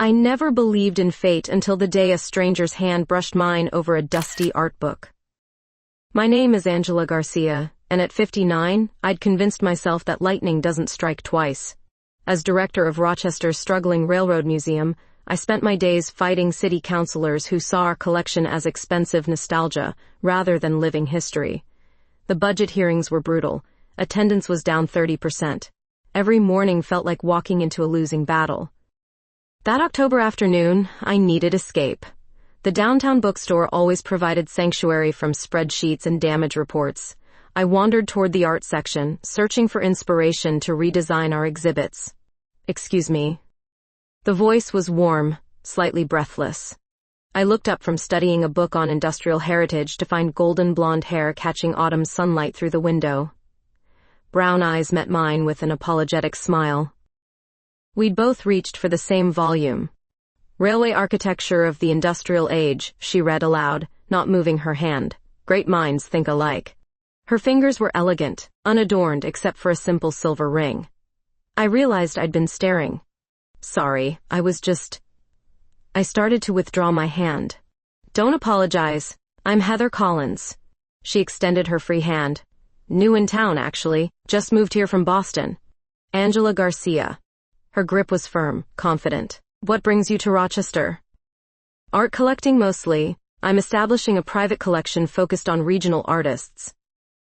I never believed in fate until the day a stranger's hand brushed mine over a dusty art book. My name is Angela Garcia, and at 59, I'd convinced myself that lightning doesn't strike twice. As director of Rochester's struggling railroad museum, I spent my days fighting city councilors who saw our collection as expensive nostalgia rather than living history. The budget hearings were brutal. Attendance was down 30%. Every morning felt like walking into a losing battle. That October afternoon, I needed escape. The downtown bookstore always provided sanctuary from spreadsheets and damage reports. I wandered toward the art section, searching for inspiration to redesign our exhibits. Excuse me. The voice was warm, slightly breathless. I looked up from studying a book on industrial heritage to find golden blonde hair catching autumn sunlight through the window. Brown eyes met mine with an apologetic smile. We'd both reached for the same volume. Railway Architecture of the Industrial Age, she read aloud, not moving her hand. Great minds think alike. Her fingers were elegant, unadorned except for a simple silver ring. I realized I'd been staring. Sorry, I started to withdraw my hand. Don't apologize. I'm Heather Collins. She extended her free hand. New in town, actually. Just moved here from Boston. Angela Garcia. Her grip was firm, confident. What brings you to Rochester? Art collecting mostly. I'm establishing a private collection focused on regional artists.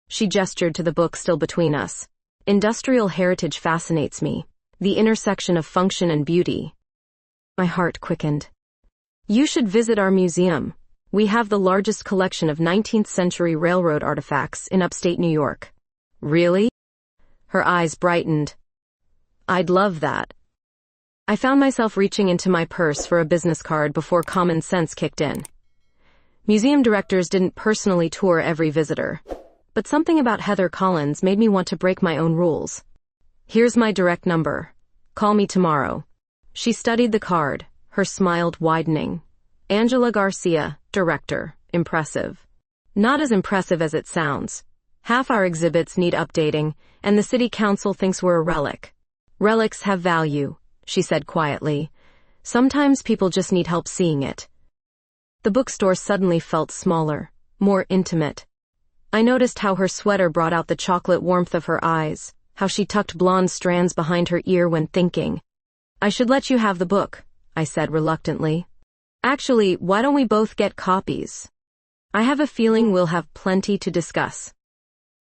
She gestured to the book still between us. Industrial heritage fascinates me. The intersection of function and beauty. My heart quickened. You should visit our museum. We have the largest collection of 19th century railroad artifacts in upstate New York. Really? Her eyes brightened. I'd love that. I found myself reaching into my purse for a business card before common sense kicked in. Museum directors didn't personally tour every visitor, but something about Heather Collins made me want to break my own rules. Here's my direct number. Call me tomorrow. She studied the card, her smile widening. Angela Garcia, director. Impressive. Not as impressive as it sounds. Half our exhibits need updating, and the city council thinks we're a relic. Relics have value, she said quietly. Sometimes people just need help seeing it. The bookstore suddenly felt smaller, more intimate. I noticed how her sweater brought out the chocolate warmth of her eyes, how she tucked blonde strands behind her ear when thinking. I should let you have the book, I said reluctantly. Actually, why don't we both get copies? I have a feeling we'll have plenty to discuss.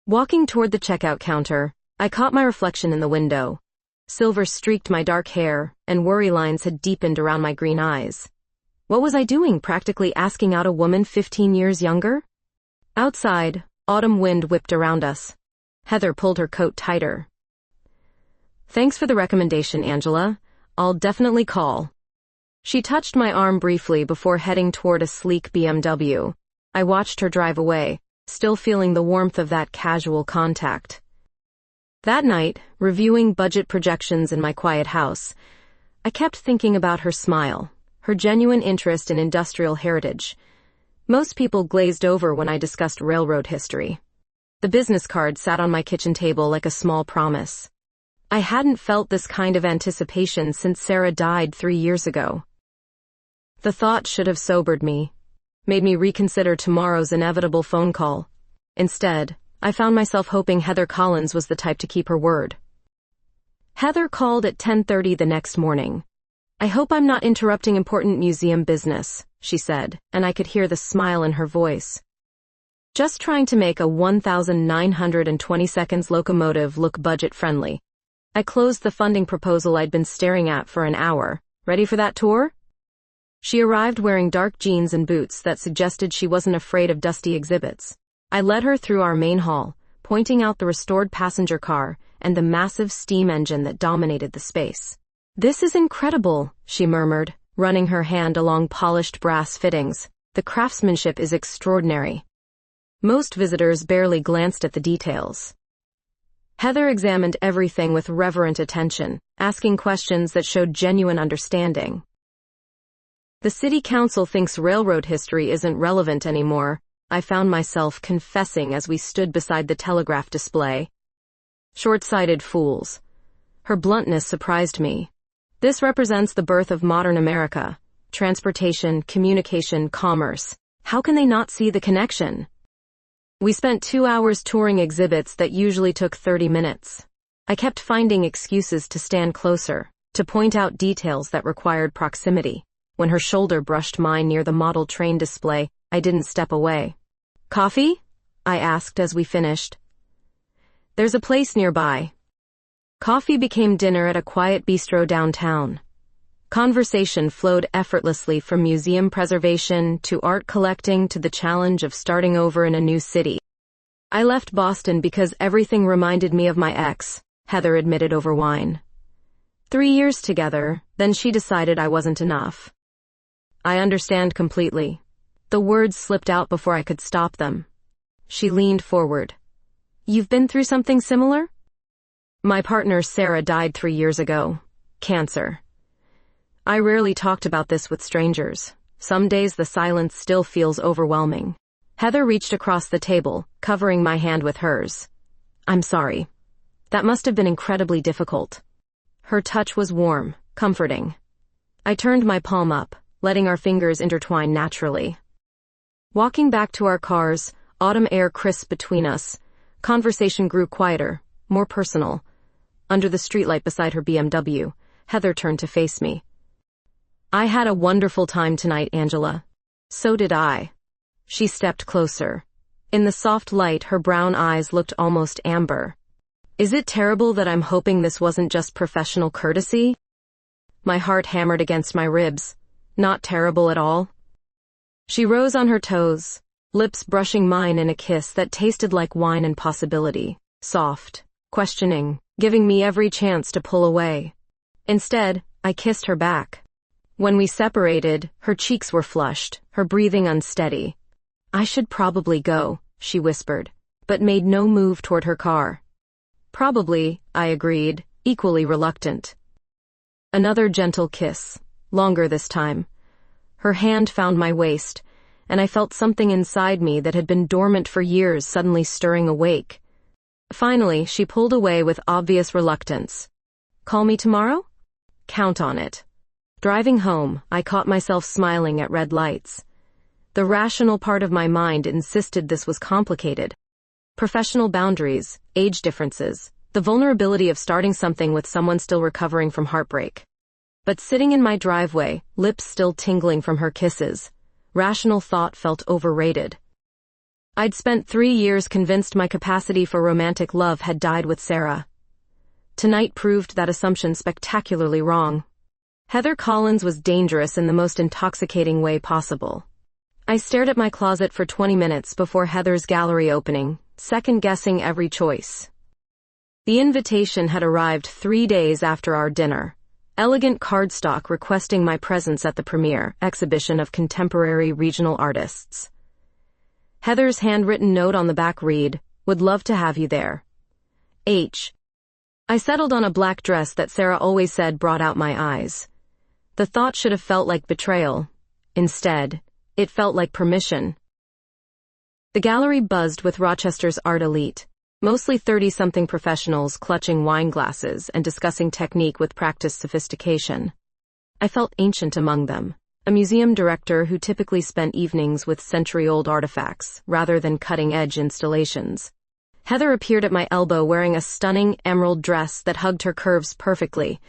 Walking toward the checkout counter, I caught my reflection in the window. Silver streaked my dark hair, and worry lines had deepened around my green eyes. What was I doing, practically asking out a woman 15 years younger? Outside, autumn wind whipped around us. Heather pulled her coat tighter. Thanks for the recommendation, Angela. I'll definitely call. She touched my arm briefly before heading toward a sleek BMW. I watched her drive away, still feeling the warmth of that casual contact. That night, reviewing budget projections in my quiet house, I kept thinking about her smile, her genuine interest in industrial heritage. Most people glazed over when I discussed railroad history. The business card sat on my kitchen table like a small promise. I hadn't felt this kind of anticipation since Sarah died 3 years ago. The thought should have sobered me, made me reconsider tomorrow's inevitable phone call. Instead, I found myself hoping Heather Collins was the type to keep her word. Heather called at 10:30 the next morning. I hope I'm not interrupting important museum business, she said, and I could hear the smile in her voice. Just trying to make a 1,920 seconds locomotive look budget-friendly. I closed the funding proposal I'd been staring at for an hour. Ready for that tour? She arrived wearing dark jeans and boots that suggested she wasn't afraid of dusty exhibits. I led her through our main hall, pointing out the restored passenger car and the massive steam engine that dominated the space. This is incredible, she murmured, running her hand along polished brass fittings. The craftsmanship is extraordinary. Most visitors barely glanced at the details. Heather examined everything with reverent attention, asking questions that showed genuine understanding. The city council thinks railroad history isn't relevant anymore, I found myself confessing as we stood beside the telegraph display. Short-sighted fools. Her bluntness surprised me. This represents the birth of modern America. Transportation, communication, commerce. How can they not see the connection? We spent 2 hours touring exhibits that usually took 30 minutes. I kept finding excuses to stand closer, to point out details that required proximity. When her shoulder brushed mine near the model train display, I didn't step away. "Coffee?" I asked as we finished. "There's a place nearby." Coffee became dinner at a quiet bistro downtown. Conversation flowed effortlessly from museum preservation to art collecting to the challenge of starting over in a new city. "I left Boston because everything reminded me of my ex," Heather admitted over wine. 3 years together, then she decided I wasn't enough. "I understand completely." The words slipped out before I could stop them. She leaned forward. "You've been through something similar?" "My partner Sarah died 3 years ago. Cancer." I rarely talked about this with strangers. Some days the silence still feels overwhelming. Heather reached across the table, covering my hand with hers. "I'm sorry. That must have been incredibly difficult." Her touch was warm, comforting. I turned my palm up, letting our fingers intertwine naturally. Walking back to our cars, autumn air crisp between us, conversation grew quieter, more personal. Under the streetlight beside her BMW, Heather turned to face me. "I had a wonderful time tonight, Angela." "So did I." She stepped closer. In the soft light, her brown eyes looked almost amber. "Is it terrible that I'm hoping this wasn't just professional courtesy?" My heart hammered against my ribs. "Not terrible at all." She rose on her toes, lips brushing mine in a kiss that tasted like wine and possibility, soft, questioning, giving me every chance to pull away. Instead, I kissed her back. When we separated, her cheeks were flushed, her breathing unsteady. "I should probably go," she whispered, but made no move toward her car. "Probably," I agreed, equally reluctant. Another gentle kiss, longer this time. Her hand found my waist, and I felt something inside me that had been dormant for years suddenly stirring awake. Finally, she pulled away with obvious reluctance. "Call me tomorrow?" "Count on it." Driving home, I caught myself smiling at red lights. The rational part of my mind insisted this was complicated. Professional boundaries, age differences, the vulnerability of starting something with someone still recovering from heartbreak. But sitting in my driveway, lips still tingling from her kisses, rational thought felt overrated. I'd spent 3 years convinced my capacity for romantic love had died with Sarah. Tonight proved that assumption spectacularly wrong. Heather Collins was dangerous in the most intoxicating way possible. I stared at my closet for 20 minutes before Heather's gallery opening, second-guessing every choice. The invitation had arrived 3 days after our dinner. Elegant cardstock requesting my presence at the premiere exhibition of contemporary regional artists. Heather's handwritten note on the back read, "Would love to have you there. H." I settled on a black dress that Sarah always said brought out my eyes. The thought should have felt like betrayal. Instead, it felt like permission. The gallery buzzed with Rochester's art elite, mostly 30-something professionals clutching wine glasses and discussing technique with practiced sophistication. I felt ancient among them, a museum director who typically spent evenings with century-old artifacts rather than cutting-edge installations. Heather appeared at my elbow wearing a stunning emerald dress that hugged her curves perfectly.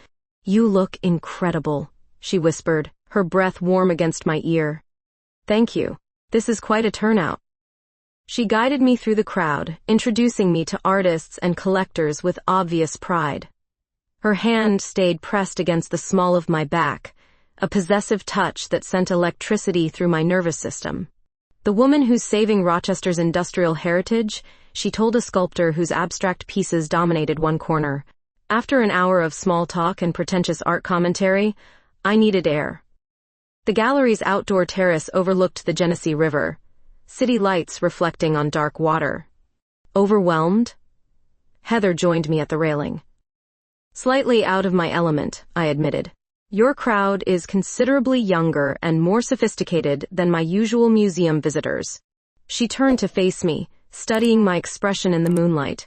"You look incredible," she whispered, her breath warm against my ear. "Thank you. This is quite a turnout." She guided me through the crowd, introducing me to artists and collectors with obvious pride. Her hand stayed pressed against the small of my back, a possessive touch that sent electricity through my nervous system. "The woman who's saving Rochester's industrial heritage," she told a sculptor whose abstract pieces dominated one corner. After an hour of small talk and pretentious art commentary, I needed air. The gallery's outdoor terrace overlooked the Genesee River, city lights reflecting on dark water. Overwhelmed? Heather joined me at the railing. "Slightly out of my element," I admitted. "Your crowd is considerably younger and more sophisticated than my usual museum visitors." She turned to face me, studying my expression in the moonlight.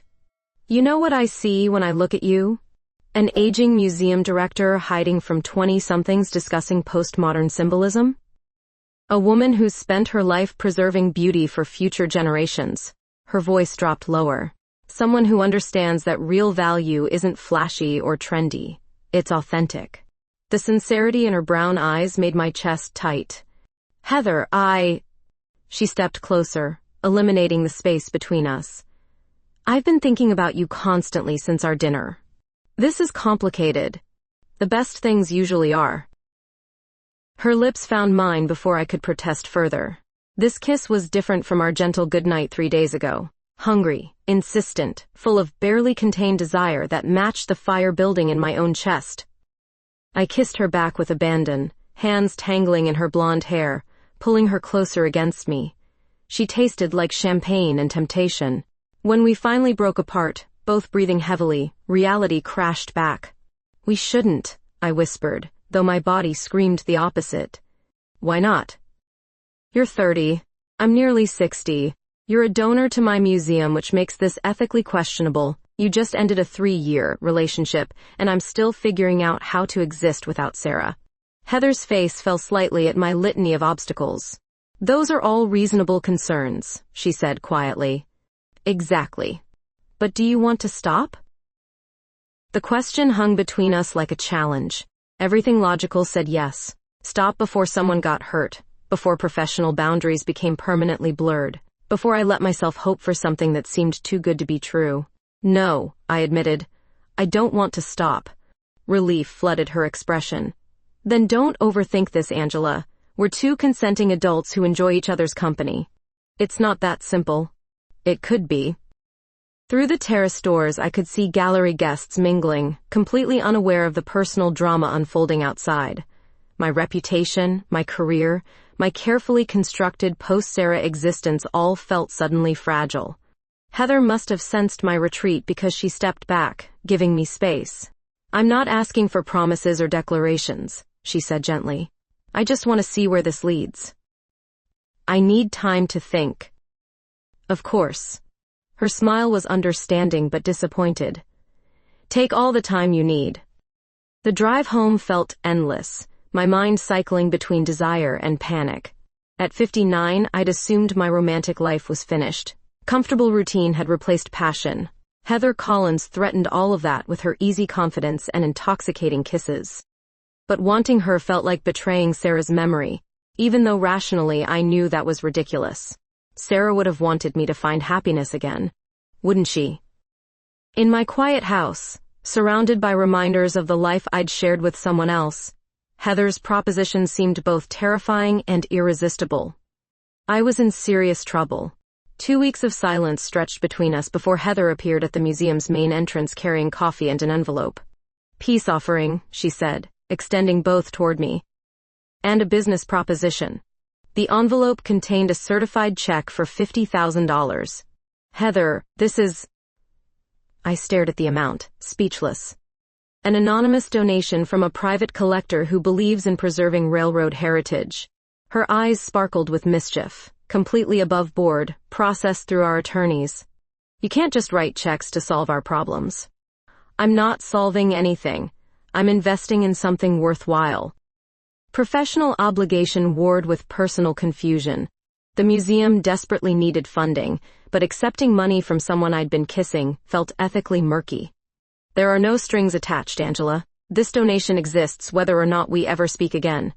"You know what I see when I look at you? An aging museum director hiding from 20-somethings discussing postmodern symbolism? A woman who's spent her life preserving beauty for future generations. Her voice dropped lower. Someone who understands that real value isn't flashy or trendy. It's authentic. The sincerity in her brown eyes made my chest tight. Heather, She stepped closer, eliminating the space between us. I've been thinking about you constantly since our dinner. This is complicated. The best things usually are. Her lips found mine before I could protest further. This kiss was different from our gentle goodnight 3 days ago. Hungry, insistent, full of barely contained desire that matched the fire building in my own chest. I kissed her back with abandon, hands tangling in her blonde hair, pulling her closer against me. She tasted like champagne and temptation. When we finally broke apart, both breathing heavily, reality crashed back. We shouldn't, I whispered, though my body screamed the opposite. Why not? You're 30. I'm nearly 60. You're a donor to my museum, which makes this ethically questionable. You just ended a 3-year relationship, and I'm still figuring out how to exist without Sarah. Heather's face fell slightly at my litany of obstacles. Those are all reasonable concerns, she said quietly. Exactly. But do you want to stop? The question hung between us like a challenge. Everything logical said yes. Stop before someone got hurt, before professional boundaries became permanently blurred, before I let myself hope for something that seemed too good to be true. No, I admitted. I don't want to stop. Relief flooded her expression. Then don't overthink this, Angela. We're two consenting adults who enjoy each other's company. It's not that simple. It could be. Through the terrace doors, I could see gallery guests mingling, completely unaware of the personal drama unfolding outside. My reputation, my career, my carefully constructed post-Sarah existence all felt suddenly fragile. Heather must have sensed my retreat because she stepped back, giving me space. I'm not asking for promises or declarations, she said gently. I just want to see where this leads. I need time to think. Of course. Her smile was understanding but disappointed. Take all the time you need. The drive home felt endless, my mind cycling between desire and panic. At 59, I'd assumed my romantic life was finished. Comfortable routine had replaced passion. Heather Collins threatened all of that with her easy confidence and intoxicating kisses. But wanting her felt like betraying Sarah's memory, even though rationally I knew that was ridiculous. Sarah would have wanted me to find happiness again, wouldn't she? In my quiet house, surrounded by reminders of the life I'd shared with someone else, Heather's proposition seemed both terrifying and irresistible. I was in serious trouble. 2 weeks of silence stretched between us before Heather appeared at the museum's main entrance carrying coffee and an envelope. Peace offering, she said, extending both toward me. And a business proposition. The envelope contained a certified check for $50,000. Heather, this is... I stared at the amount, speechless. An anonymous donation from a private collector who believes in preserving railroad heritage. Her eyes sparkled with mischief, completely above board, processed through our attorneys. You can't just write checks to solve our problems. I'm not solving anything. I'm investing in something worthwhile. Professional obligation warred with personal confusion. The museum desperately needed funding, but accepting money from someone I'd been kissing felt ethically murky. There are no strings attached, Angela. This donation exists whether or not we ever speak again.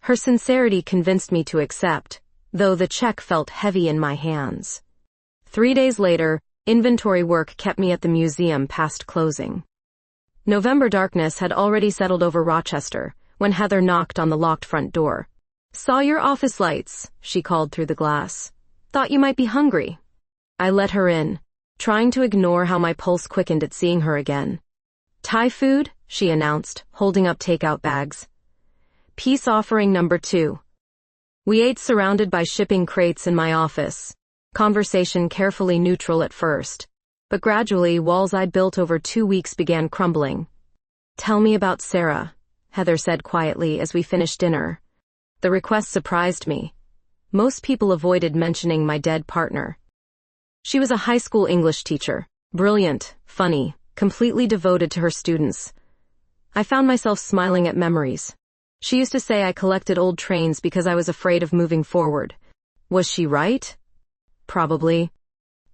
Her sincerity convinced me to accept, though the check felt heavy in my hands. 3 days later, inventory work kept me at the museum past closing. November darkness had already settled over Rochester when Heather knocked on the locked front door. Saw your office lights, she called through the glass. Thought you might be hungry. I let her in, trying to ignore how my pulse quickened at seeing her again. Thai food, she announced, holding up takeout bags. Peace offering number 2. We ate surrounded by shipping crates in my office. Conversation carefully neutral at first, but gradually walls I'd built over 2 weeks began crumbling. Tell me about Sarah, Heather said quietly as we finished dinner. The request surprised me. Most people avoided mentioning my dead partner. She was a high school English teacher, brilliant, funny, completely devoted to her students, I found myself smiling at memories. She used to say I collected old trains because I was afraid of moving forward. Was she right? Probably.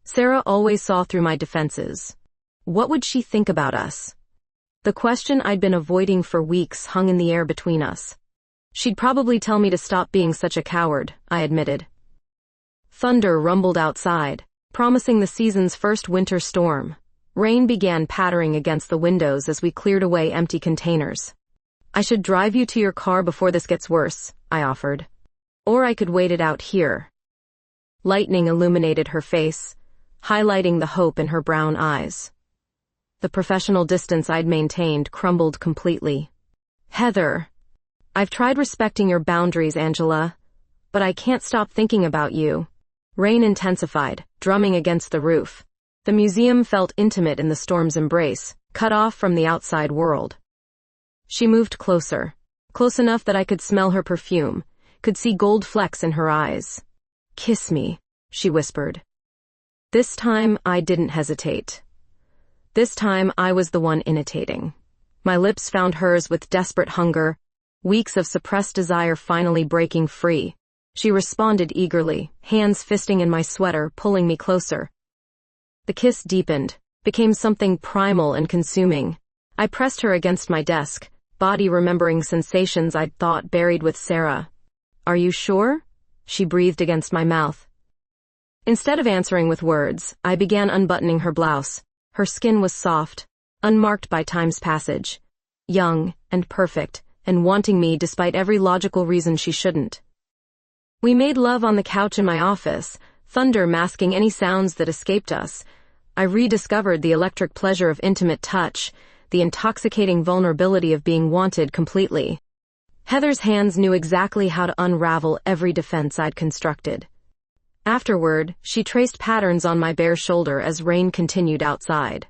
Sarah always saw through my defenses. What would she think about us? The question I'd been avoiding for weeks hung in the air between us. She'd probably tell me to stop being such a coward, I admitted. Thunder rumbled outside, promising the season's first winter storm. Rain began pattering against the windows as we cleared away empty containers. I should drive you to your car before this gets worse, I offered. Or I could wait it out here. Lightning illuminated her face, highlighting the hope in her brown eyes. The professional distance I'd maintained crumbled completely. Heather, I've tried respecting your boundaries, Angela, but I can't stop thinking about you. Rain intensified, drumming against the roof. The museum felt intimate in the storm's embrace, cut off from the outside world. She moved closer, close enough that I could smell her perfume, could see gold flecks in her eyes. Kiss me, she whispered. This time I didn't hesitate. This time I was the one initiating. My lips found hers with desperate hunger, weeks of suppressed desire finally breaking free. She responded eagerly, hands fisting in my sweater, pulling me closer. The kiss deepened, became something primal and consuming. I pressed her against my desk, body remembering sensations I'd thought buried with Sarah. Are you sure? She breathed against my mouth. Instead of answering with words, I began unbuttoning her blouse. Her skin was soft, unmarked by time's passage, young and perfect, and wanting me despite every logical reason she shouldn't. We made love on the couch in my office, thunder masking any sounds that escaped us. I rediscovered the electric pleasure of intimate touch, the intoxicating vulnerability of being wanted completely. Heather's hands knew exactly how to unravel every defense I'd constructed. Afterward, she traced patterns on my bare shoulder as rain continued outside.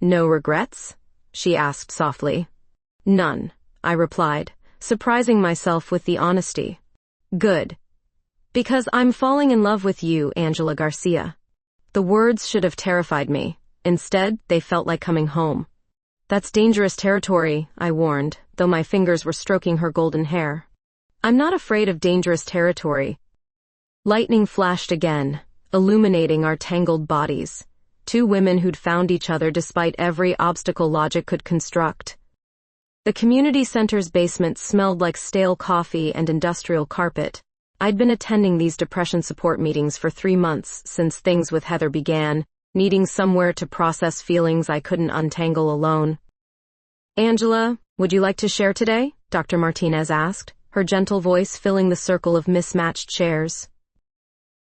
No regrets? She asked softly. None, I replied, surprising myself with the honesty. Good. Because I'm falling in love with you, Angela Garcia. The words should have terrified me. Instead, they felt like coming home. That's dangerous territory, I warned, though my fingers were stroking her golden hair. I'm not afraid of dangerous territory. Lightning flashed again, illuminating our tangled bodies. Two women who'd found each other despite every obstacle logic could construct. The community center's basement smelled like stale coffee and industrial carpet. I'd been attending these depression support meetings for 3 months since things with Heather began, needing somewhere to process feelings I couldn't untangle alone. Angela, would you like to share today? Dr. Martinez asked, her gentle voice filling the circle of mismatched chairs.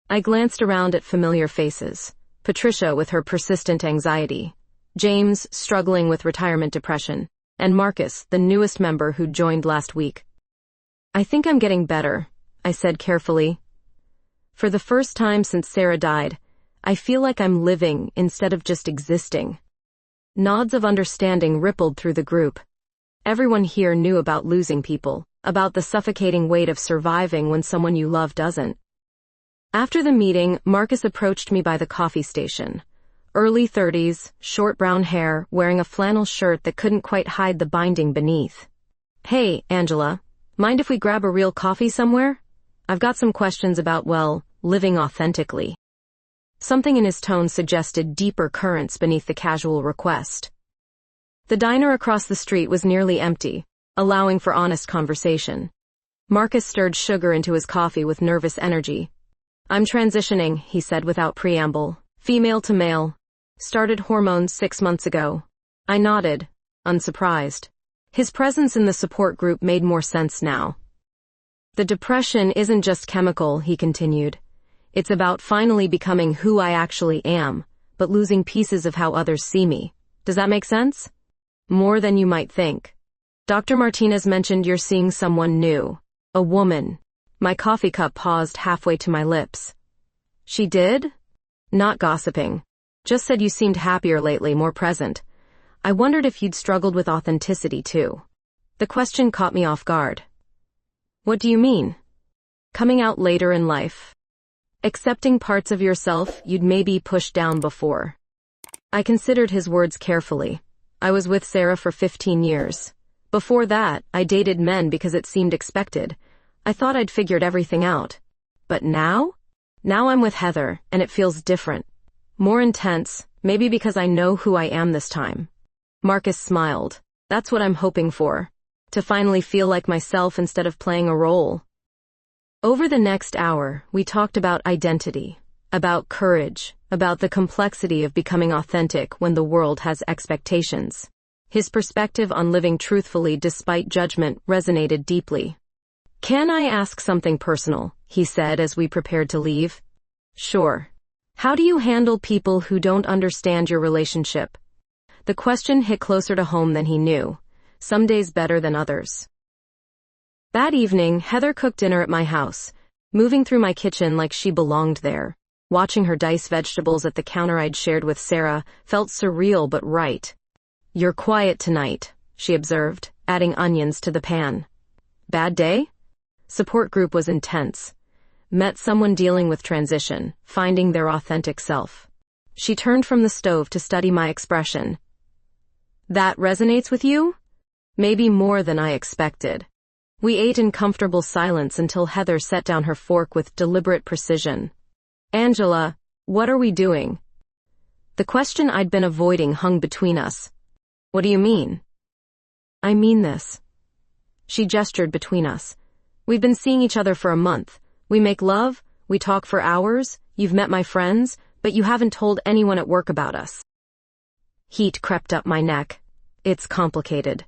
I glanced around at familiar faces. Patricia with her persistent anxiety, James struggling with retirement depression, and Marcus, the newest member who'd joined last week. I think I'm getting better, I said carefully. For the first time since Sarah died, I feel like I'm living instead of just existing. Nods of understanding rippled through the group. Everyone here knew about losing people, about the suffocating weight of surviving when someone you love doesn't. After the meeting, Marcus approached me by the coffee station. Early 30s, short brown hair, wearing a flannel shirt that couldn't quite hide the binding beneath. Hey, Angela, mind if we grab a real coffee somewhere? I've got some questions about, well, living authentically. Something in his tone suggested deeper currents beneath the casual request. The diner across the street was nearly empty, allowing for honest conversation. Marcus stirred sugar into his coffee with nervous energy. I'm transitioning, he said without preamble. Female to male. Started hormones 6 months ago. I nodded, unsurprised. His presence in the support group made more sense now. The depression isn't just chemical, he continued. It's about finally becoming who I actually am, but losing pieces of how others see me. Does that make sense? More than you might think. Dr. Martinez mentioned you're seeing someone new. A woman. My coffee cup paused halfway to my lips. She did? Not gossiping. Just said you seemed happier lately, more present. I wondered if you'd struggled with authenticity too. The question caught me off guard. What do you mean? Coming out later in life. Accepting parts of yourself you'd maybe pushed down before. I considered his words carefully. I was with Sarah for 15 years. Before that, I dated men because it seemed expected. I thought I'd figured everything out. But now? Now I'm with Heather, and it feels different. More intense, maybe because I know who I am this time. Marcus smiled. That's what I'm hoping for. To finally feel like myself instead of playing a role. Over the next hour, we talked about identity, about courage, about the complexity of becoming authentic when the world has expectations. His perspective on living truthfully despite judgment resonated deeply. "Can I ask something personal?" he said as we prepared to leave. "Sure. How do you handle people who don't understand your relationship?" The question hit closer to home than he knew. Some days better than others. That evening, Heather cooked dinner at my house, moving through my kitchen like she belonged there. Watching her dice vegetables at the counter I'd shared with Sarah felt surreal but right. "You're quiet tonight," she observed, adding onions to the pan. "Bad day?" Support group was intense. Met someone dealing with transition, finding their authentic self. She turned from the stove to study my expression. "That resonates with you?" Maybe more than I expected. We ate in comfortable silence until Heather set down her fork with deliberate precision. "Angela, what are we doing?" The question I'd been avoiding hung between us. "What do you mean?" "I mean this." She gestured between us. "We've been seeing each other for a month. We make love, we talk for hours, you've met my friends, but you haven't told anyone at work about us." Heat crept up my neck. "It's complicated.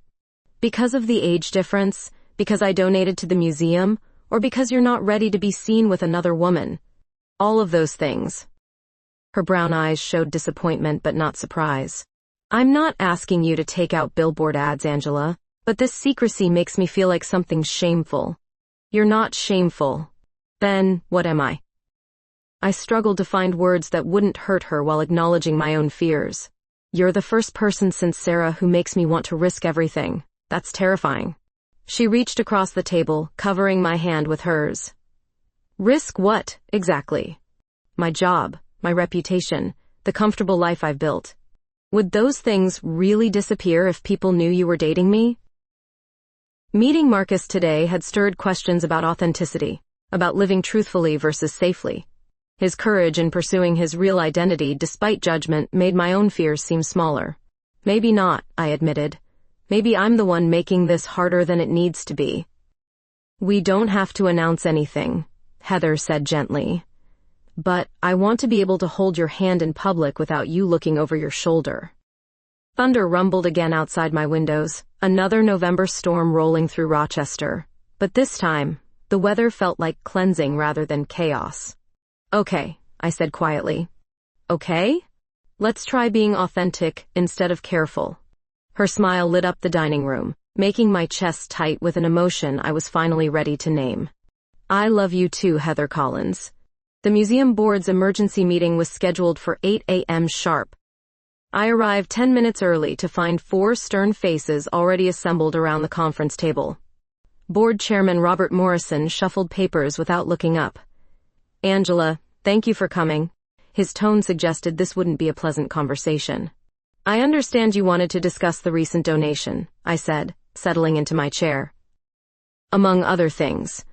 Because of the age difference, because I donated to the museum, or because you're not ready to be seen with another woman. All of those things." Her brown eyes showed disappointment but not surprise. "I'm not asking you to take out billboard ads, Angela, but this secrecy makes me feel like something's shameful." "You're not shameful." "Then, what am I?" I struggled to find words that wouldn't hurt her while acknowledging my own fears. "You're the first person since Sarah who makes me want to risk everything. That's terrifying." She reached across the table, covering my hand with hers. "Risk what, exactly?" "My job, my reputation, the comfortable life I've built. Would those things really disappear if people knew you were dating me?" Meeting Marcus today had stirred questions about authenticity, about living truthfully versus safely. His courage in pursuing his real identity despite judgment made my own fears seem smaller. "Maybe not," I admitted. "Maybe I'm the one making this harder than it needs to be." "We don't have to announce anything," Heather said gently. "But I want to be able to hold your hand in public without you looking over your shoulder." Thunder rumbled again outside my windows, another November storm rolling through Rochester. But this time, the weather felt like cleansing rather than chaos. "Okay," I said quietly. "Okay? Let's try being authentic instead of careful." Her smile lit up the dining room, making my chest tight with an emotion I was finally ready to name. "I love you too, Heather Collins." The museum board's emergency meeting was scheduled for 8 a.m. sharp. I arrived 10 minutes early to find 4 stern faces already assembled around the conference table. Board Chairman Robert Morrison shuffled papers without looking up. "Angela, thank you for coming." His tone suggested this wouldn't be a pleasant conversation. "I understand you wanted to discuss the recent donation," I said, settling into my chair. "Among other things."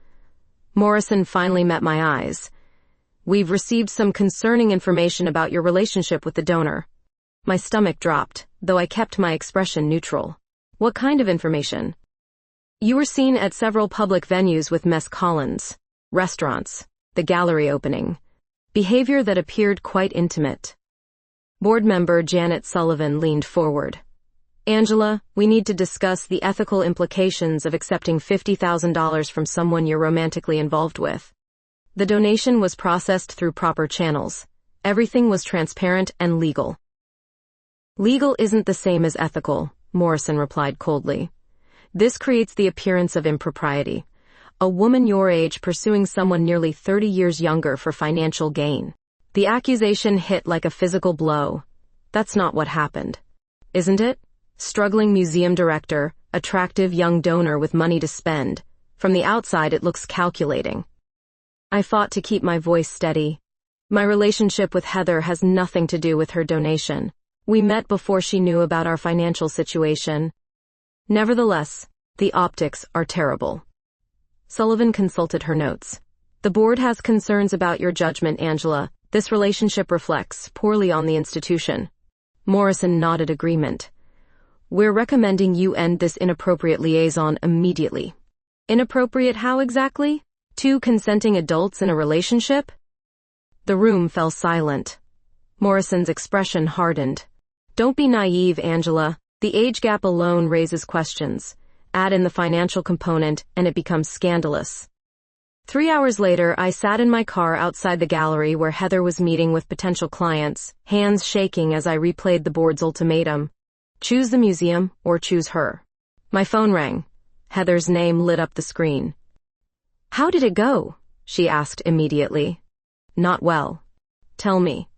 Morrison finally met my eyes. "We've received some concerning information about your relationship with the donor." My stomach dropped, though I kept my expression neutral. "What kind of information?" "You were seen at several public venues with Miss Collins. Restaurants. The gallery opening. Behavior that appeared quite intimate." Board member Janet Sullivan leaned forward. "Angela, we need to discuss the ethical implications of accepting $50,000 from someone you're romantically involved with. The donation was processed through proper channels. Everything was transparent and legal." "Legal isn't the same as ethical," Morrison replied coldly. "This creates the appearance of impropriety. A woman your age pursuing someone nearly 30 years younger for financial gain. The accusation hit like a physical blow. That's not what happened. Isn't it? Struggling museum director, attractive young donor with money to spend. From the outside it looks calculating." I fought to keep my voice steady. "My relationship with Heather has nothing to do with her donation. We met before she knew about our financial situation." Nevertheless, the optics are terrible. Sullivan consulted her notes. The board has concerns about your judgment, Angela. This relationship reflects poorly on the institution. Morrison nodded agreement. We're recommending you end this inappropriate liaison immediately. Inappropriate how exactly? Two consenting adults in a relationship? The room fell silent. Morrison's expression hardened. Don't be naive, Angela. The age gap alone raises questions. Add in the financial component, and it becomes scandalous. 3 hours later, I sat in my car outside the gallery where Heather was meeting with potential clients, hands shaking as I replayed the board's ultimatum. Choose the museum or choose her. My phone rang. Heather's name lit up the screen. How did it go? She asked immediately. Not well. Tell me.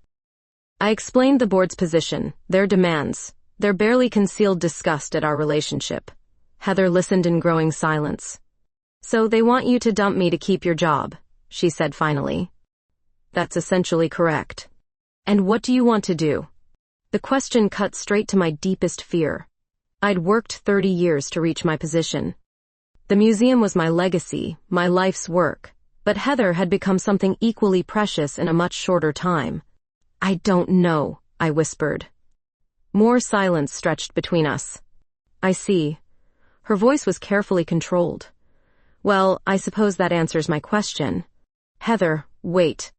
I explained the board's position, their demands, their barely concealed disgust at our relationship. Heather listened in growing silence. So they want you to dump me to keep your job, she said finally. That's essentially correct. And what do you want to do? The question cut straight to my deepest fear. I'd worked 30 years to reach my position. The museum was my legacy, my life's work, but Heather had become something equally precious in a much shorter time. I don't know, I whispered. More silence stretched between us. I see. Her voice was carefully controlled. Well, I suppose that answers my question. Heather, wait.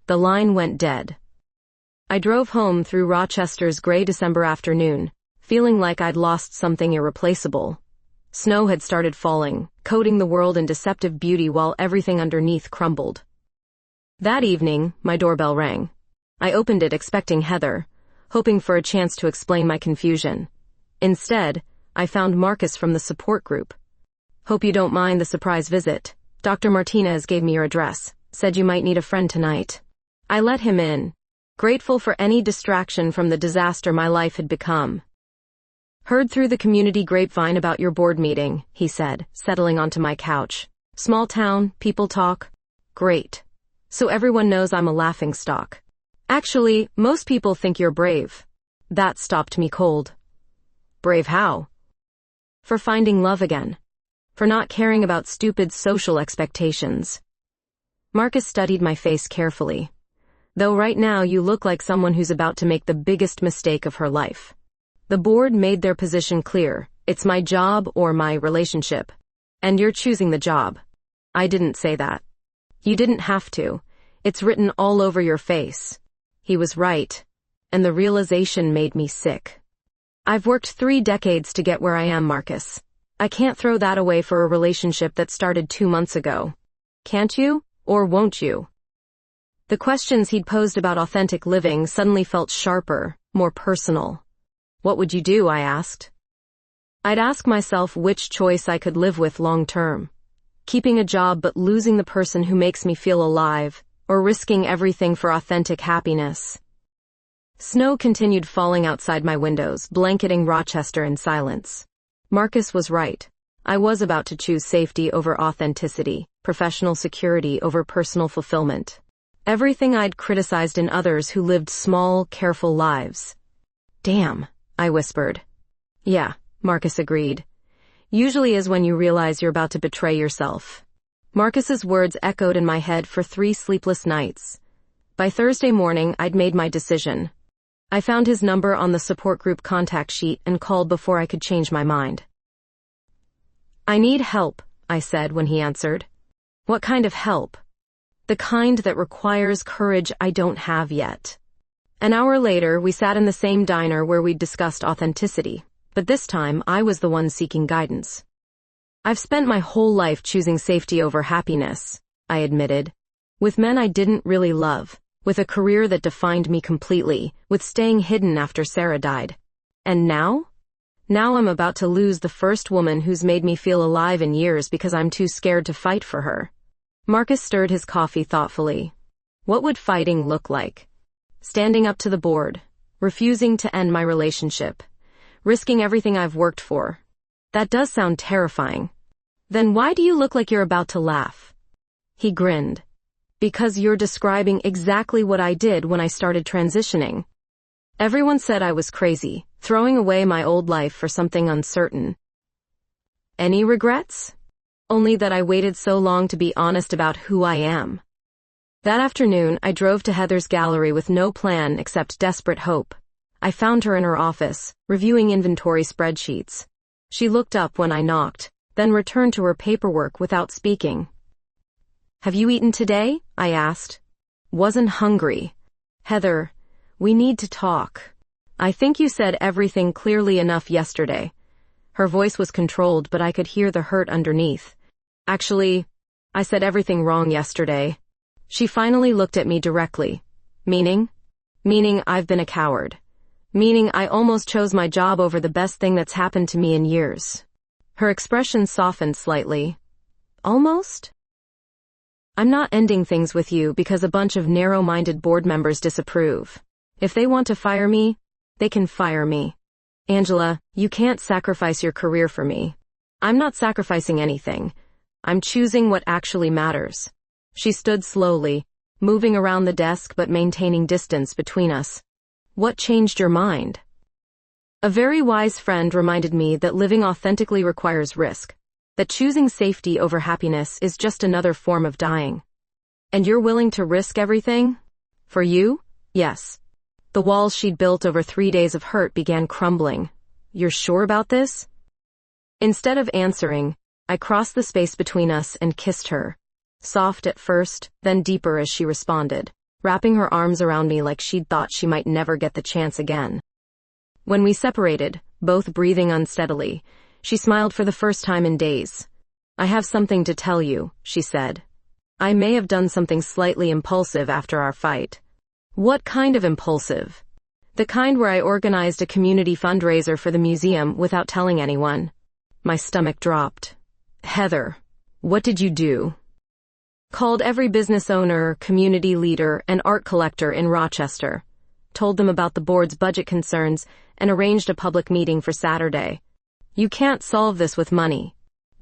The line went dead. I drove home through Rochester's gray December afternoon, feeling like I'd lost something irreplaceable. Snow had started falling, coating the world in deceptive beauty while everything underneath crumbled. That evening, my doorbell rang. I opened it expecting Heather, hoping for a chance to explain my confusion. Instead, I found Marcus from the support group. Hope you don't mind the surprise visit. Dr. Martinez gave me your address, said you might need a friend tonight. I let him in, grateful for any distraction from the disaster my life had become. Heard through the community grapevine about your board meeting, he said, settling onto my couch. Small town, people talk. Great. So everyone knows I'm a laughingstock. Actually, most people think you're brave. That stopped me cold. Brave how? For finding love again. For not caring about stupid social expectations. Marcus studied my face carefully. Though right now you look like someone who's about to make the biggest mistake of her life. The board made their position clear. It's my job or my relationship. And you're choosing the job. I didn't say that. You didn't have to. It's written all over your face. He was right. And the realization made me sick. I've worked 3 decades to get where I am, Marcus. I can't throw that away for a relationship that started 2 months ago. Can't you? Or won't you? The questions he'd posed about authentic living suddenly felt sharper, more personal. What would you do? I asked. I'd ask myself which choice I could live with long term. Keeping a job but losing the person who makes me feel alive, or risking everything for authentic happiness. Snow continued falling outside my windows, blanketing Rochester in silence. Marcus was right. I was about to choose safety over authenticity, professional security over personal fulfillment. Everything I'd criticized in others who lived small, careful lives. Damn, I whispered. Yeah, Marcus agreed. Usually is when you realize you're about to betray yourself. Marcus's words echoed in my head for 3 sleepless nights. By Thursday morning, I'd made my decision. I found his number on the support group contact sheet and called before I could change my mind. I need help, I said when he answered. What kind of help? The kind that requires courage I don't have yet. An hour later, we sat in the same diner where we'd discussed authenticity, but this time I was the one seeking guidance. I've spent my whole life choosing safety over happiness, I admitted. With men I didn't really love, with a career that defined me completely, with staying hidden after Sarah died. And now? Now I'm about to lose the first woman who's made me feel alive in years because I'm too scared to fight for her. Marcus stirred his coffee thoughtfully. What would fighting look like? Standing up to the board, refusing to end my relationship, risking everything I've worked for. That does sound terrifying. Then why do you look like you're about to laugh? He grinned. Because you're describing exactly what I did when I started transitioning. Everyone said I was crazy, throwing away my old life for something uncertain. Any regrets? Only that I waited so long to be honest about who I am. That afternoon, I drove to Heather's gallery with no plan except desperate hope. I found her in her office, reviewing inventory spreadsheets. She looked up when I knocked, then returned to her paperwork without speaking. "Have you eaten today?" I asked. "Wasn't hungry." "Heather, we need to talk. I think you said everything clearly enough yesterday." Her voice was controlled, but I could hear the hurt underneath. "Actually, I said everything wrong yesterday." She finally looked at me directly. Meaning? Meaning I've been a coward. Meaning I almost chose my job over the best thing that's happened to me in years. Her expression softened slightly. Almost? "I'm not ending things with you because a bunch of narrow-minded board members disapprove. If they want to fire me, they can fire me. Angela, you can't sacrifice your career for me. I'm not sacrificing anything. I'm choosing what actually matters." She stood slowly, moving around the desk but maintaining distance between us. "What changed your mind?" A very wise friend reminded me that living authentically requires risk, that choosing safety over happiness is just another form of dying. "And you're willing to risk everything? For you?" "Yes." The walls she'd built over 3 days of hurt began crumbling. "You're sure about this?" Instead of answering, I crossed the space between us and kissed her. Soft at first, then deeper as she responded, wrapping her arms around me like she'd thought she might never get the chance again. When we separated, both breathing unsteadily, she smiled for the first time in days. "I have something to tell you," she said. "I may have done something slightly impulsive after our fight." "What kind of impulsive?" "The kind where I organized a community fundraiser for the museum without telling anyone." My stomach dropped. "Heather, what did you do?" "Called every business owner, community leader, and art collector in Rochester. Told them about the board's budget concerns and arranged a public meeting for Saturday. You can't solve this with money."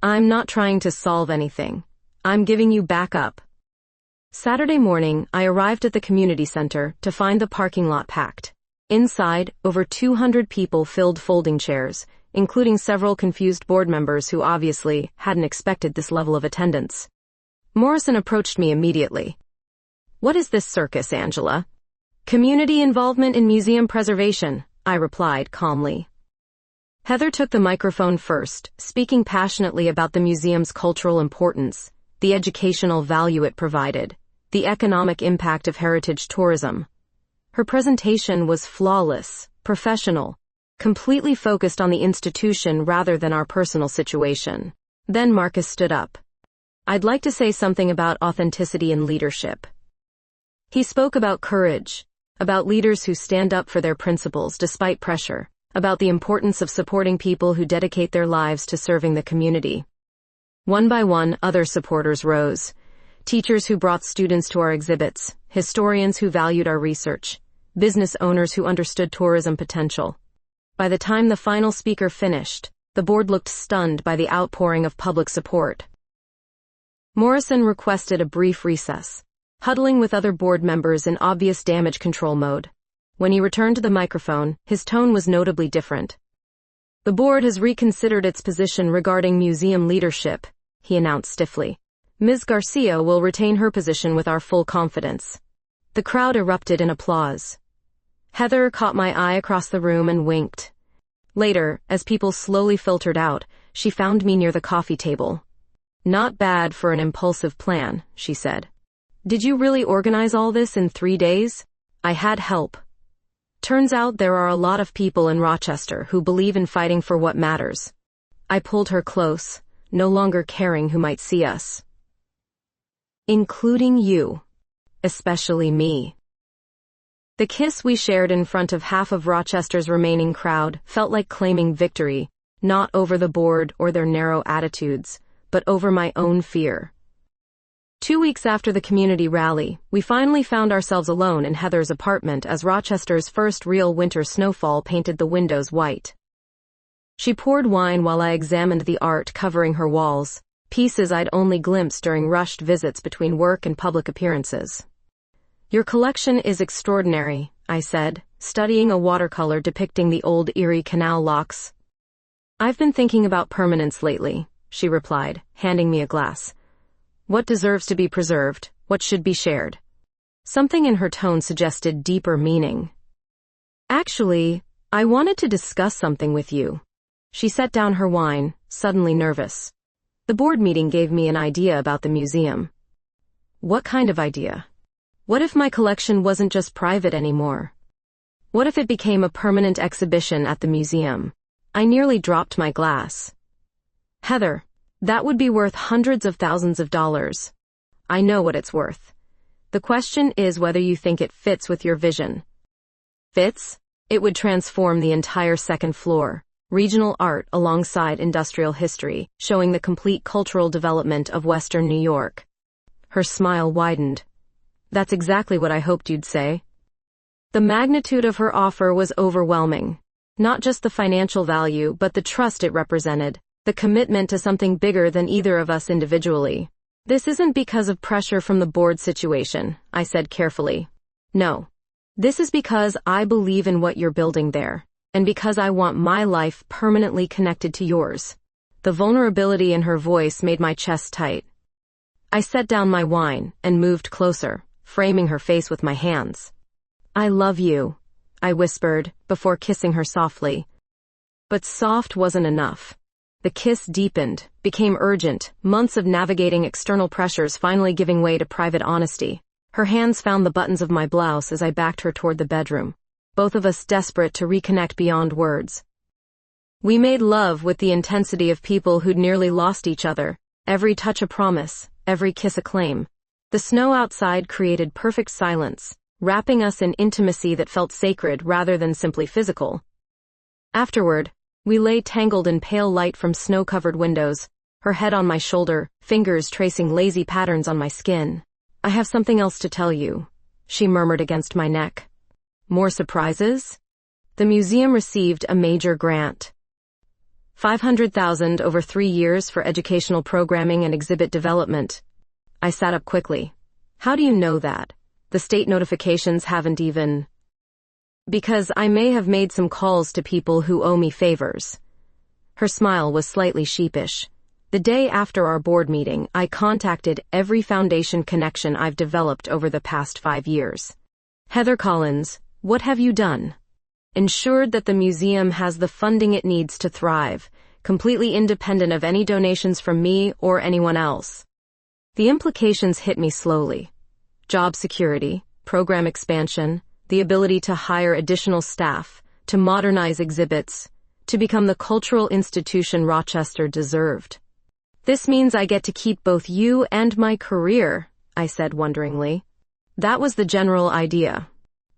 "I'm not trying to solve anything. I'm giving you backup." Saturday morning, I arrived at the community center to find the parking lot packed. Inside, over 200 people filled folding chairs, including several confused board members who obviously hadn't expected this level of attendance. Morrison approached me immediately. "What is this circus, Angela?" "Community involvement in museum preservation," I replied calmly. Heather took the microphone first, speaking passionately about the museum's cultural importance, the educational value it provided, the economic impact of heritage tourism. Her presentation was flawless, professional, completely focused on the institution rather than our personal situation. Then Marcus stood up. "I'd like to say something about authenticity and leadership." He spoke about courage, about leaders who stand up for their principles despite pressure, about the importance of supporting people who dedicate their lives to serving the community. One by one, other supporters rose. Teachers who brought students to our exhibits, historians who valued our research, business owners who understood tourism potential. By the time the final speaker finished, the board looked stunned by the outpouring of public support. Morrison requested a brief recess, huddling with other board members in obvious damage control mode. When he returned to the microphone, his tone was notably different. "The board has reconsidered its position regarding museum leadership," he announced stiffly. "Ms. Garcia will retain her position with our full confidence." The crowd erupted in applause. Heather caught my eye across the room and winked. Later, as people slowly filtered out, she found me near the coffee table. "Not bad for an impulsive plan," she said. "Did you really organize all this in 3 days?" "I had help. Turns out there are a lot of people in Rochester who believe in fighting for what matters." I pulled her close, no longer caring who might see us. "Including you. Especially me." The kiss we shared in front of half of Rochester's remaining crowd felt like claiming victory, not over the board or their narrow attitudes, but over my own fear. 2 weeks after the community rally, we finally found ourselves alone in Heather's apartment as Rochester's first real winter snowfall painted the windows white. She poured wine while I examined the art covering her walls, pieces I'd only glimpsed during rushed visits between work and public appearances. "Your collection is extraordinary," I said, studying a watercolor depicting the old Erie Canal locks. "I've been thinking about permanence lately. she replied, handing me a glass. What deserves to be preserved, what should be shared? Something in her tone suggested deeper meaning. Actually, I wanted to discuss something with you. She set down her wine, suddenly nervous. The board meeting gave me an idea about the museum. What kind of idea? What if my collection wasn't just private anymore? What if it became a permanent exhibition at the museum? I nearly dropped my glass. Heather, that would be worth hundreds of thousands of dollars. I know what it's worth. The question is whether you think it fits with your vision. Fits? It would transform the entire second floor. Regional art alongside industrial history, showing the complete cultural development of Western New York. Her smile widened. That's exactly what I hoped you'd say. The magnitude of her offer was overwhelming. Not just the financial value, but the trust it represented, the commitment to something bigger than either of us individually. This isn't because of pressure from the board situation, I said carefully. No. This is because I believe in what you're building there. And because I want my life permanently connected to yours. The vulnerability in her voice made my chest tight. I set down my wine and moved closer, framing her face with my hands. I love you, I whispered, before kissing her softly. But soft wasn't enough. The kiss deepened, became urgent, months of navigating external pressures finally giving way to private honesty. Her hands found the buttons of my blouse as I backed her toward the bedroom. Both of us desperate to reconnect beyond words. We made love with the intensity of people who'd nearly lost each other, every touch a promise, every kiss a claim. The snow outside created perfect silence, wrapping us in intimacy that felt sacred rather than simply physical. Afterward, we lay tangled in pale light from snow-covered windows, her head on my shoulder, fingers tracing lazy patterns on my skin. I have something else to tell you, she murmured against my neck. More surprises? The museum received a major grant. $500,000 over 3 years for educational programming and exhibit development. I sat up quickly. How do you know that? The state notifications haven't even... Because I may have made some calls to people who owe me favors. Her smile was slightly sheepish. The day after our board meeting, I contacted every foundation connection I've developed over the past 5 years. Heather Collins, what have you done? Ensured that the museum has the funding it needs to thrive, completely independent of any donations from me or anyone else. The implications hit me slowly. Job security, program expansion, the ability to hire additional staff, to modernize exhibits, to become the cultural institution Rochester deserved. This means I get to keep both you and my career, I said wonderingly. That was the general idea.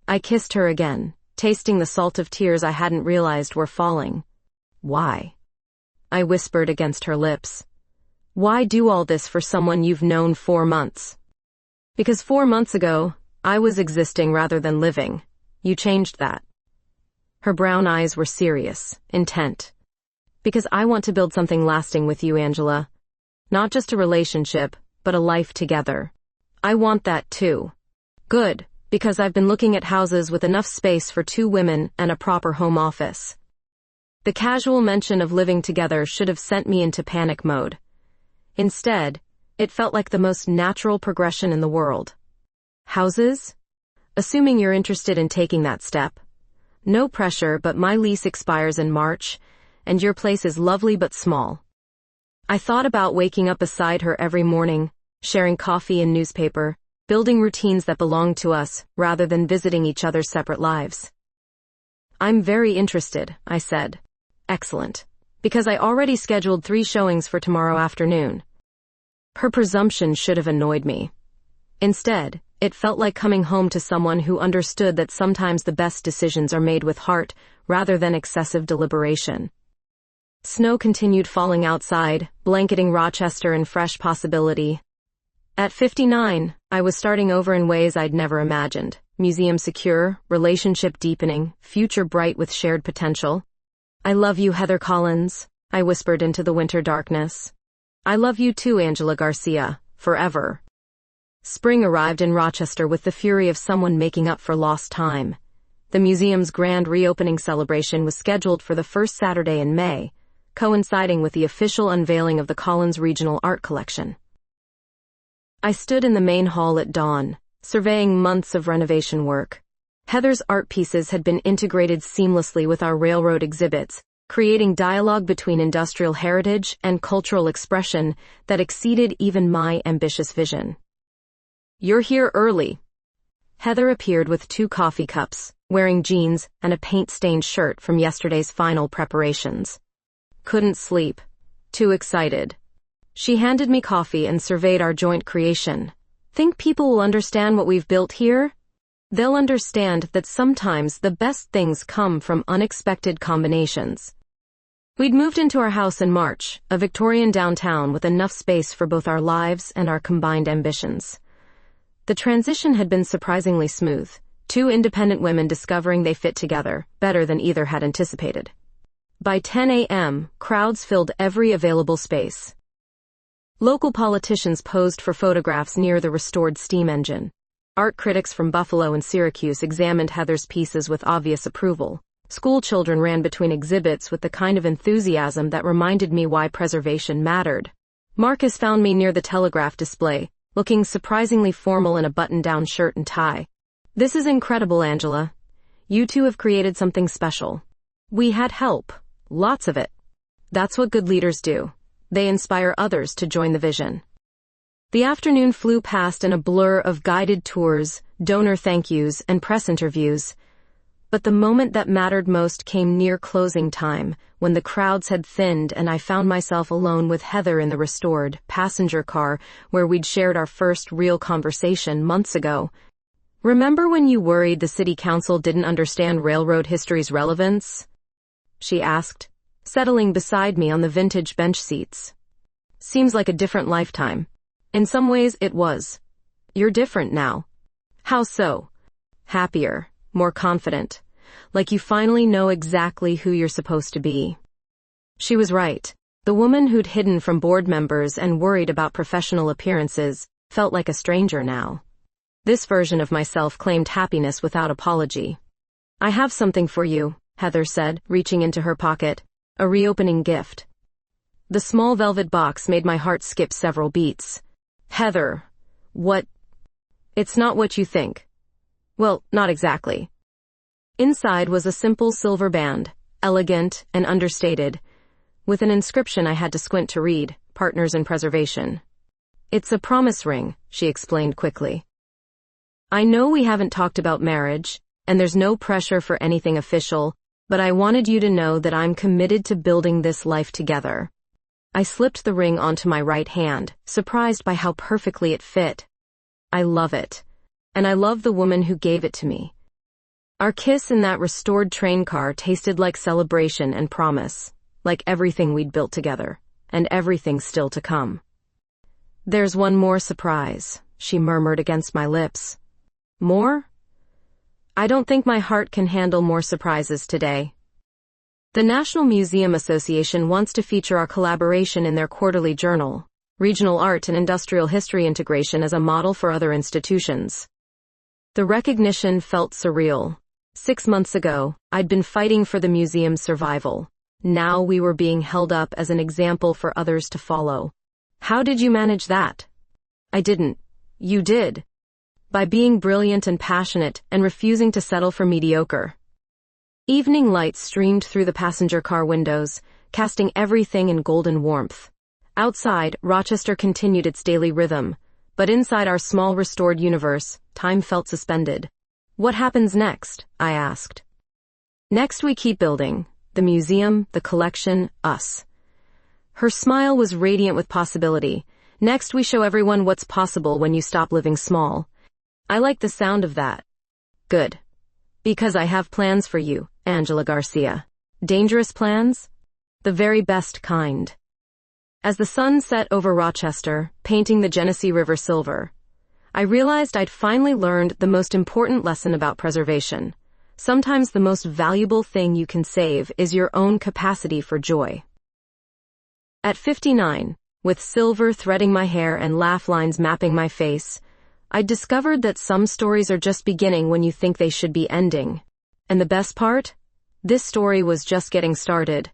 I kissed her again, tasting the salt of tears I hadn't realized were falling. Why? I whispered against her lips. Why do all this for someone you've known 4 months? Because 4 months ago, I was existing rather than living. You changed that. Her brown eyes were serious, intent. Because I want to build something lasting with you, Angela. Not just a relationship, but a life together. I want that too. Good. Because I've been looking at houses with enough space for 2 women and a proper home office. The casual mention of living together should have sent me into panic mode. Instead, it felt like the most natural progression in the world. Houses? Assuming you're interested in taking that step. No pressure, but my lease expires in March, and your place is lovely but small. I thought about waking up beside her every morning, sharing coffee and newspaper, building routines that belong to us, rather than visiting each other's separate lives. I'm very interested, I said. Excellent. Because I already scheduled 3 showings for tomorrow afternoon. Her presumption should have annoyed me. Instead, it felt like coming home to someone who understood that sometimes the best decisions are made with heart, rather than excessive deliberation. Snow continued falling outside, blanketing Rochester in fresh possibility. At 59, I was starting over in ways I'd never imagined. Museum secure, relationship deepening, future bright with shared potential. I love you, Heather Collins, I whispered into the winter darkness. I love you too, Angela Garcia, forever. Spring arrived in Rochester with the fury of someone making up for lost time. The museum's grand reopening celebration was scheduled for the first Saturday in May, coinciding with the official unveiling of the Collins Regional Art Collection. I stood in the main hall at dawn, surveying months of renovation work. Heather's art pieces had been integrated seamlessly with our railroad exhibits, creating dialogue between industrial heritage and cultural expression that exceeded even my ambitious vision. "You're here early." Heather appeared with 2 coffee cups, wearing jeans and a paint-stained shirt from yesterday's final preparations. "Couldn't sleep. Too excited." She handed me coffee and surveyed our joint creation. "Think people will understand what we've built here? They'll understand that sometimes the best things come from unexpected combinations." We'd moved into our house in March, a Victorian downtown with enough space for both our lives and our combined ambitions. The transition had been surprisingly smooth, 2 independent women discovering they fit together, better than either had anticipated. By 10 a.m., crowds filled every available space. Local politicians posed for photographs near the restored steam engine. Art critics from Buffalo and Syracuse examined Heather's pieces with obvious approval. School children ran between exhibits with the kind of enthusiasm that reminded me why preservation mattered. Marcus found me near the telegraph display, looking surprisingly formal in a button-down shirt and tie. "This is incredible, Angela. You two have created something special." We had help. Lots of it. That's what good leaders do. They inspire others to join the vision. The afternoon flew past in a blur of guided tours, donor thank yous, and press interviews. But the moment that mattered most came near closing time, when the crowds had thinned and I found myself alone with Heather in the restored passenger car where we'd shared our first real conversation months ago. "Remember when you worried the city council didn't understand railroad history's relevance?" she asked, settling beside me on the vintage bench seats. "Seems like a different lifetime." "In some ways it was. You're different now." "How so?" "Happier, more confident. Like you finally know exactly who you're supposed to be." She was right. The woman who'd hidden from board members and worried about professional appearances felt like a stranger now. This version of myself claimed happiness without apology. "I have something for you," Heather said, reaching into her pocket. "A reopening gift." The small velvet box made my heart skip several beats. "Heather, what?" "It's not what you think." "Well, not exactly." Inside was a simple silver band, elegant and understated, with an inscription I had to squint to read, "Partners in Preservation." "It's a promise ring," she explained quickly. "I know we haven't talked about marriage, and there's no pressure for anything official, but I wanted you to know that I'm committed to building this life together." I slipped the ring onto my right hand, surprised by how perfectly it fit. "I love it. And I love the woman who gave it to me." Our kiss in that restored train car tasted like celebration and promise, like everything we'd built together, and everything still to come. "There's one more surprise," she murmured against my lips. "More?" "I don't think my heart can handle more surprises today." The National Museum Association wants to feature our collaboration in their quarterly journal, Regional Art and Industrial History Integration, as a model for other institutions. The recognition felt surreal. 6 months ago, I'd been fighting for the museum's survival. Now we were being held up as an example for others to follow. "How did you manage that?" "I didn't. You did. By being brilliant and passionate and refusing to settle for mediocre." Evening light streamed through the passenger car windows, casting everything in golden warmth. Outside, Rochester continued its daily rhythm, but inside our small restored universe, time felt suspended. "What happens next?" I asked. "Next we keep building. The museum, the collection, us." Her smile was radiant with possibility. "Next we show everyone what's possible when you stop living small." I like the sound of that. "Good. Because I have plans for you, Angela Garcia." "Dangerous plans?" "The very best kind." As the sun set over Rochester, painting the Genesee River silver, I realized I'd finally learned the most important lesson about preservation. Sometimes the most valuable thing you can save is your own capacity for joy. At 59, with silver threading my hair and laugh lines mapping my face, I discovered that some stories are just beginning when you think they should be ending. And the best part? This story was just getting started.